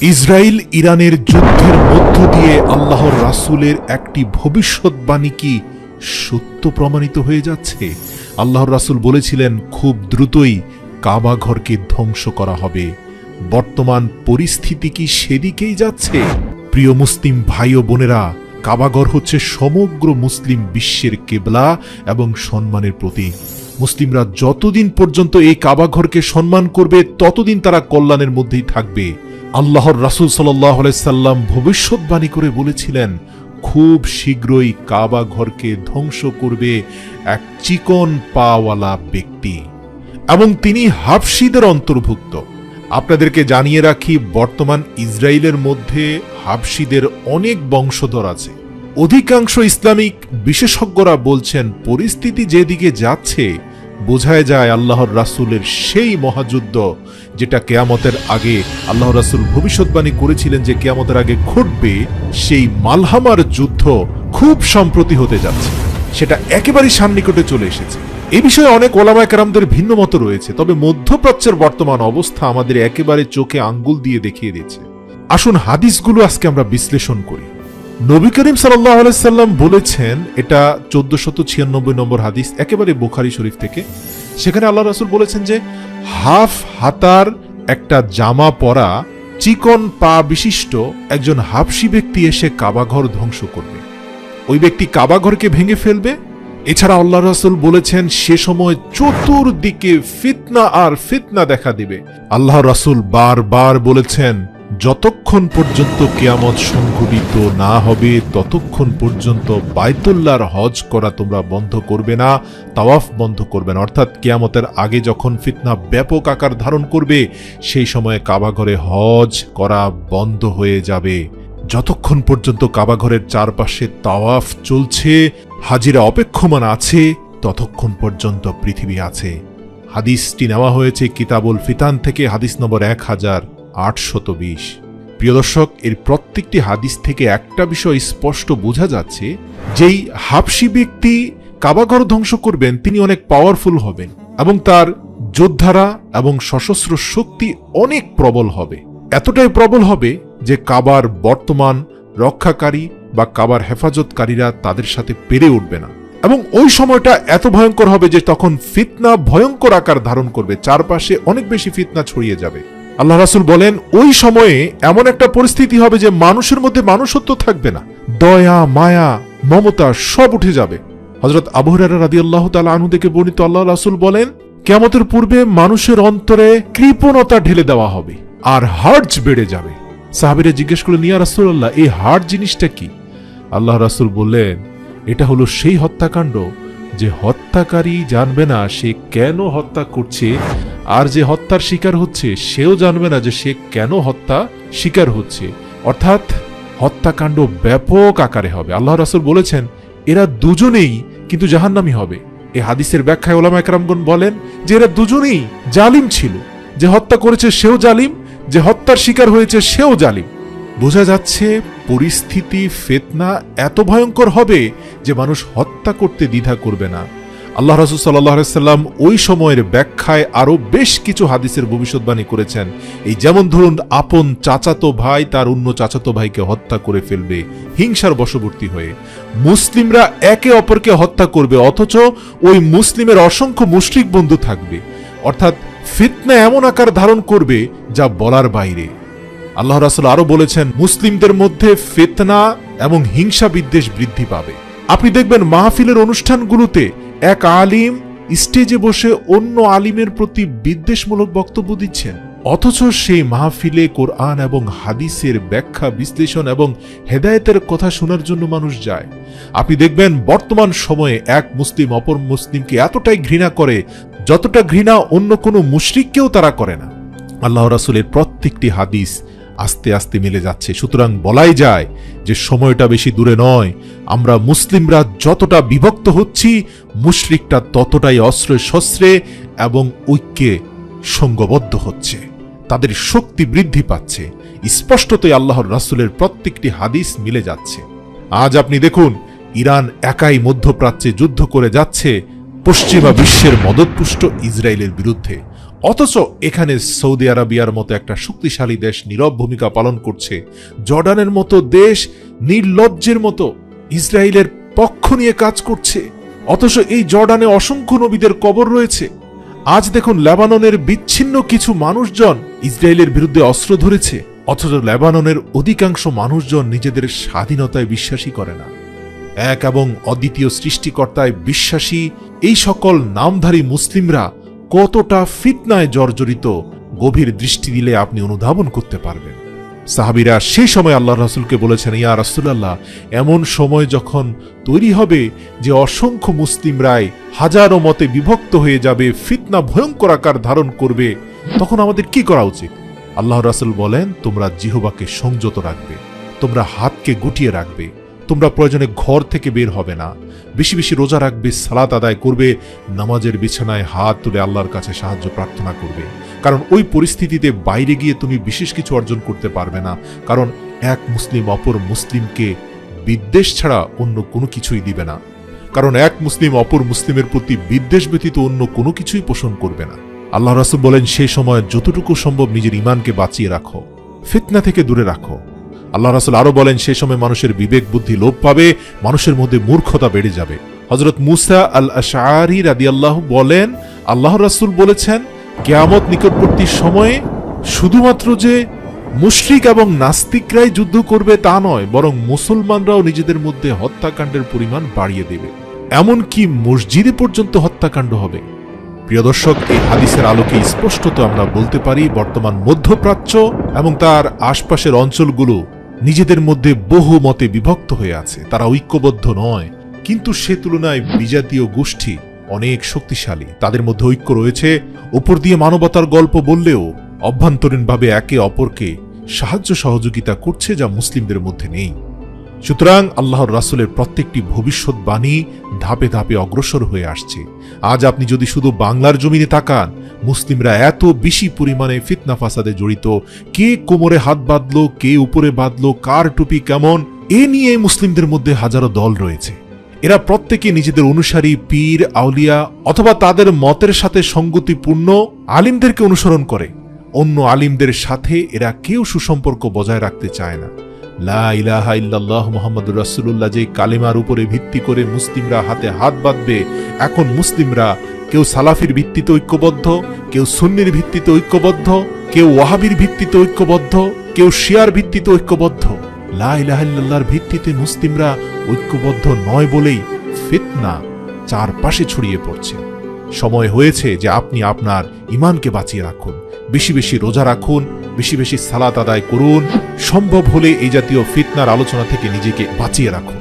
Israel ইরানের যুদ্ধের মধ্য দিয়ে আল্লাহর রাসূলের একটি ভবিষ্যৎবাণী কি সত্য প্রমাণিত হয়ে যাচ্ছে? আল্লাহর রাসূল বলেছিলেন খুব দ্রুতই কাবা ঘরকে ধ্বংস করা হবে। বর্তমান পরিস্থিতি কি সেদিকেই যাচ্ছে? প্রিয় মুসলিম ভাই ও বোনেরা, কাবাঘর হচ্ছে সমগ্র মুসলিম বিশ্বের কিবলা এবং সম্মানের প্রতীক। মুসলিমরা যতদিন পর্যন্ত এই কাবাঘরকে সম্মান করবে ততদিন তারা কল্যাণের মধ্যেই থাকবে। আল্লাহর রাসূল সাল্লাল্লাহু আলাইহি সাল্লাম ভবিষ্যৎবাণী করে বলেছিলেন খুব শীঘ্রই কাবা ঘরকে ধ্বংস করবে এক চিকন পাওয়ালা ব্যক্তি, এবং তিনি হাবশীদের অন্তর্ভুক্ত। আপনাদেরকে জানিয়ে রাখি, বর্তমান ইসরায়েলের মধ্যে হাবশীদের অনেক বংশধর আছে। অধিকাংশ ইসলামিক বিশেষজ্ঞরা বলছেন পরিস্থিতি যেদিকে যাচ্ছে বোঝায় যায় আল্লাহর রাসূলের সেই মহাযুদ্ধ যেটা কিয়ামতের আগে আল্লাহর রাসূল ভবিষ্যৎবাণী করেছিলেন যে কিয়ামতের আগে ঘটবে, সেই মালহামার যুদ্ধ খুব সম্প্রতি হতে যাচ্ছে। সেটা একেবারেই সান্নিকটে চলে এসেছে। এ বিষয়ে অনেক ওলামায়ে কেরামদের ভিন্ন মত রয়েছে, তবে মধ্যপ্রাচ্যের বর্তমান অবস্থা আমাদের একেবারে চোখে আঙ্গুল দিয়ে দেখিয়ে দিচ্ছে। আসুন হাদিসগুলো আজকে আমরা বিশ্লেষণ করি। নবী করিম সাল্লাল্লাহু আলাইহি সাল্লাম বলেছেন, এটা 1496 নম্বর হাদিস, একেবারে বুখারী শরীফ থেকে। সেখানে আল্লাহ রাসূল বলেছেন যে হাফ হাতার একটা জামা পরা চিকন পা বিশিষ্ট একজন হাবশী ব্যক্তি এসে কাবাঘর ধ্বংস করবে। ওই ব্যক্তি কাবাঘরকে ভেঙে ফেলবে। এছাড়া আল্লাহ রাসূল বলেছেন সে সময় চতুর্দিকে ফিতনা আর ফিতনা দেখা দিবে। আল্লাহ রাসূল বারবার বলেছেন যতক্ষণ পর্যন্ত কিয়ামত সংঘটিত না হবে ততক্ষণ পর্যন্ত বাইতুল্লাহর হজ করা তোমরা বন্ধ করবে না, তাওয়াফ বন্ধ করবে না। অর্থাৎ কিয়ামতের আগে যখন ফিতনা ব্যাপক আকার ধারণ করবে সেই সময়ে কাবাঘরে হজ করা বন্ধ হয়ে যাবে। যতক্ষণ পর্যন্ত কাবাঘরের চারপাশে তাওয়াফ চলছে, হাজিরা অপেক্ষমান আছে, ততক্ষণ পর্যন্ত পৃথিবী আছে। হাদিসটি নেওয়া হয়েছে কিতাবুল ফিতান থেকে, হাদিস নম্বর 1820। প্রিয় দর্শক, এর প্রত্যেকটি হাদিস থেকে একটা বিষয় স্পষ্ট বোঝা যাচ্ছে, যেই হাবশী ব্যক্তি কাবাঘর ধ্বংস করবেন তিনি অনেক পাওয়ারফুল হবেন এবং তার যোদ্ধারা এবং সশস্ত্র শক্তি অনেক প্রবল হবে। এতটাই প্রবল হবে যে কাবার বর্তমান রক্ষাকারী বা কাবার হেফাজতকারীরা তাদের সাথে পেরে উঠবে না। এবং ওই সময়টা এত ভয়ঙ্কর হবে যে তখন ফিতনা ভয়ঙ্কর আকার ধারণ করবে, চারপাশে অনেক বেশি ফিতনা ছড়িয়ে যাবে। আল্লাহ রাসূল বলেন ওই সময়ে এমন একটা পরিস্থিতি হবে যে মানুষের মধ্যে মানুষত্ব থাকবে না, দয়া মায়া মমতা সব উঠে যাবে। হযরত আবু হুরায়রা রাদিয়াল্লাহু তাআলা আনহু থেকে বর্ণিত, আল্লাহ রাসূল বলেন কিয়ামতের পূর্বে মানুষের অন্তরে কৃপণতা ঢেলে দেওয়া হবে আর হার্জ বেড়ে যাবে। সাহাবীরা জিজ্ঞেস করলেন, ইয়া রাসূলুল্লাহ, এই হার্জ জিনিসটা কি? আল্লাহ রাসূল বললেন এটা হলো সেই হত্যাকাণ্ড যে হত্যাকারী জানবে না সে কেন হত্যা করছে, আর যে হত্যার শিকার হচ্ছে সেও জানবে না যে সে কেন হত্যা শিকার হচ্ছে। অর্থাৎ হত্যাকাণ্ড ব্যাপক আকারে হবে। আল্লাহ রাসূল বলেছেন এরা দুজনেই কিন্তু জাহান্নামী হবে। এই হাদিসের ব্যাখ্যায় উলামায়ে কেরামগণ বলেন যে এরা দুজনেই জালিম ছিল, যে হত্যা করেছে সেও জালিম, যে হত্যার শিকার হয়েছে সেও জালিম। বোঝা যাচ্ছে পরিস্থিতি ফিতনা এত ভয়ঙ্কর হবে যে মানুষ হত্যা করতে দ্বিধা করবে না। আল্লাহ রাসূল সাল্লাল্লাহু আলাইহি সাল্লাম ওই সময়ের ব্যাখ্যায় আরো বেশ কিছু হাদিসের ভবিষ্যৎবাণী করেছেন। এই যেমন ধরুন, আপন চাচাতো ভাই তার অন্য চাচাতো ভাইকে হত্যা করে ফেলবে হিংসার বশবর্তী হয়ে। মুসলিমরা একে অপরকে হত্যা করবে অথচ ওই মুসলিমের অসংখ্য মুশরিক বন্ধু থাকবে। অর্থাৎ ফিতনা এমন আকার ধারণ করবে যা বলার বাইরে। আল্লাহ রাসূল আরো বলেছেন মুসলিমদের মধ্যে ফিতনা এবং হিংসা বিদ্বেষ বৃদ্ধি পাবে। আপনি দেখবেন মাহফিলের অনুষ্ঠানগুলোতে এক আলিম স্টেজে বসে অন্য আলিমের প্রতি বিদ্বেষমূলক বক্তব্য দিচ্ছেন, অথচ সেই মাহফিলে কোরআন এবং হাদিসের ব্যাখ্যা বিশ্লেষণ এবং হেদায়েতের কথা শোনার জন্য মানুষ যায়। আপনি দেখবেন বর্তমান সময়ে এক মুসলিম অপর মুসলিমকে এতটাই ঘৃণা করে যতটা ঘৃণা অন্য কোনো মুশরিককেও তারা করে না। আল্লাহ রাসূলের প্রত্যেকটি হাদিস আস্তে আস্তে মিলে যাচ্ছে। সুতরাং বলাই যায় যে সময়টা বেশি দূরে নয়। আমরা মুসলিমরা যতটা বিভক্ত হচ্ছি, মুশরিকটা ততটাই অস্ত্রে শস্ত্রে এবং ঐক্যে সঙ্গবদ্ধ হচ্ছে, তাদের শক্তি বৃদ্ধি পাচ্ছে। স্পষ্টতই আল্লাহর রাসূলের প্রত্যেকটি হাদিস মিলে যাচ্ছে। আজ আপনি দেখুন ইরান একাই মধ্যপ্রাচ্যে যুদ্ধ করে যাচ্ছে পশ্চিমা বিশ্বের মদতপুষ্ট ইসরায়েলের বিরুদ্ধে। অথচ এখানে সৌদি আরবিয়ার মতো একটা শক্তিশালী দেশ নীরব ভূমিকা পালন করছে। জর্ডানের মতো দেশ নির্লজ্জের মতো ইসরায়েলের পক্ষ নিয়ে কাজ করছে। অথচ এই জর্ডানে অসংখ্য নবীদের কবর রয়েছে। আজ দেখুন লেবাননের বিচ্ছিন্ন কিছু মানুষজন ইসরায়েলের বিরুদ্ধে অস্ত্র ধরেছে, অথচ লেবাননের অধিকাংশ মানুষজন নিজেদের স্বাধীনতায় বিশ্বাসী করে না। এক এবং অদ্বিতীয় সৃষ্টিকর্তায় বিশ্বাসী এই সকল নামধারী মুসলিমরা কতটা ফিতনায় জর্জরিত গভীর দৃষ্টি দিলে আপনি অনুধাবন করতে পারবেন। সাহাবীরা সেই সময় আল্লাহ রাসূলকে বলেছেন, ইয়া রাসূলুল্লাহ, এমন সময় যখন তৈরি হবে যে অসংখ্য মুসলিমরাই হাজারো মতে বিভক্ত হয়ে যাবে, ফিতনা ভয়ঙ্কর আকার ধারণ করবে, তখন আমাদের কি করা উচিত? আল্লাহ রাসূল বলেন, তোমরা জিহ্বাকে সংযত রাখবে, তোমরা হাতকে গুটিয়ে রাখবে, তোমরা প্রয়োজনে ঘর থেকে বের হবে না, বেশি বেশি রোজা রাখবে, সালাত আদায় করবে, নামাজের বিছানায় হাত তুলে আল্লাহর কাছে সাহায্য প্রার্থনা করবে। কারণ ওই পরিস্থিতিতে বাইরে গিয়ে তুমি বিশেষ কিছু অর্জন করতে পারবে না। কারণ এক মুসলিম অপর মুসলিমকে বিদ্বেষ ছাড়া অন্য কোনো কিছুই দিবে না। কারণ এক মুসলিম অপর মুসলিমের প্রতি বিদ্বেষ ব্যতীত অন্য কোনো কিছুই পোষণ করবে না। আল্লাহ রাসূল বলেন, সেই সময় যতটুকু সম্ভব নিজের ঈমানকে বাঁচিয়ে রাখো, ফিতনা থেকে দূরে রাখো। আল্লাহ রাসূল আরো বলেন, সেই সময় মানুষের বিবেক বুদ্ধি লোপ পাবে, মানুষের মধ্যে মূর্খতা বেড়ে যাবে। হযরত মুসা আল আশআরী রাদিয়াল্লাহু বলেন, আল্লাহ রাসূল বলেছেন, কিয়ামত নিকটবর্তী সময়ে শুধুমাত্র যে মুশরিক এবং নাস্তিকরাই যুদ্ধ করবে তা নয়, বরং মুসলমানরাও নিজেদের মধ্যে হত্যাকাণ্ডের পরিমাণ বাড়িয়ে দেবে, এমনকি মসজিদে পর্যন্ত হত্যাকাণ্ড হবে। প্রিয় দর্শক, এই হাদিসের আলোকে স্পষ্টত আমরা বলতে পারি বর্তমান মধ্যপ্রাচ্য এবং তার আশপাশের অঞ্চলগুলো নিজেদের মধ্যে বহু মতে বিভক্ত হয়ে আছে। তারা ঐক্যবদ্ধ নয়, কিন্তু সে তুলনায় বিজাতীয় গোষ্ঠী অনেক শক্তিশালী। তাদের মধ্যে ঐক্য রয়েছে। উপর দিয়ে মানবতার গল্প বললেও অভ্যন্তরীণভাবে একে অপরকে সাহায্য সহযোগিতা করছে, যা মুসলিমদের মধ্যে নেই। সুতরাং আল্লাহর রাসূলের প্রত্যেকটি ভবিষ্যৎবাণী ধাপে ধাপে অগ্রসর হয়ে আসছে। আজ আপনি যদি শুধু বাংলার জমিনে তাকান, মুসলিমরা এত বেশি পরিমাণে ফিতনা ফাসাদে জড়িত। কে কোমরে হাত বাঁধলো, কে উপরে বাঁধলো, কার টুপি কেমন, এ নিয়ে মুসলিমদের মধ্যে হাজারো দল রয়েছে। এরা প্রত্যেকে নিজেদের অনুসারী পীর, আউলিয়া অথবা তাদের মতের সাথে সঙ্গতিপূর্ণ আলিমদেরকে অনুসরণ করে। অন্য আলিমদের সাথে এরা কেউ সুসম্পর্ক বজায় রাখতে চায় না। লা ইলাহা ইল্লাল্লাহ মুহাম্মাদুর রাসূলুল্লাহ যে কালেমার উপরে ভিত্তি করে মুসলিমরা হাতে হাত বাঁধবে, এখন মুসলিমরা কেউ সালাফির ভিত্তিতে ঐক্যবদ্ধ, কেউ সুন্নির ভিত্তিতে ঐক্যবদ্ধ, কেউ ওয়াহাবির ভিত্তিতে ঐক্যবদ্ধ, কেউ শিয়ার ভিত্তিতে ঐক্যবদ্ধ। লা ইলাহা ইল্লাল্লাহর ভিত্তিতে মুসলিমরা ঐক্যবদ্ধ নয় বলেই ফিতনা চারপাশে ছড়িয়ে পড়ছে। সময় হয়েছে যে আপনি আপনার ঈমানকে বাঁচিয়ে রাখুন, বেশি বেশি রোজা রাখুন, বেশি বেশি সালাত আদায় করুন, সম্ভব হলে এই জাতীয় ফিতনার আলোচনা থেকে নিজেকে বাঁচিয়ে রাখুন।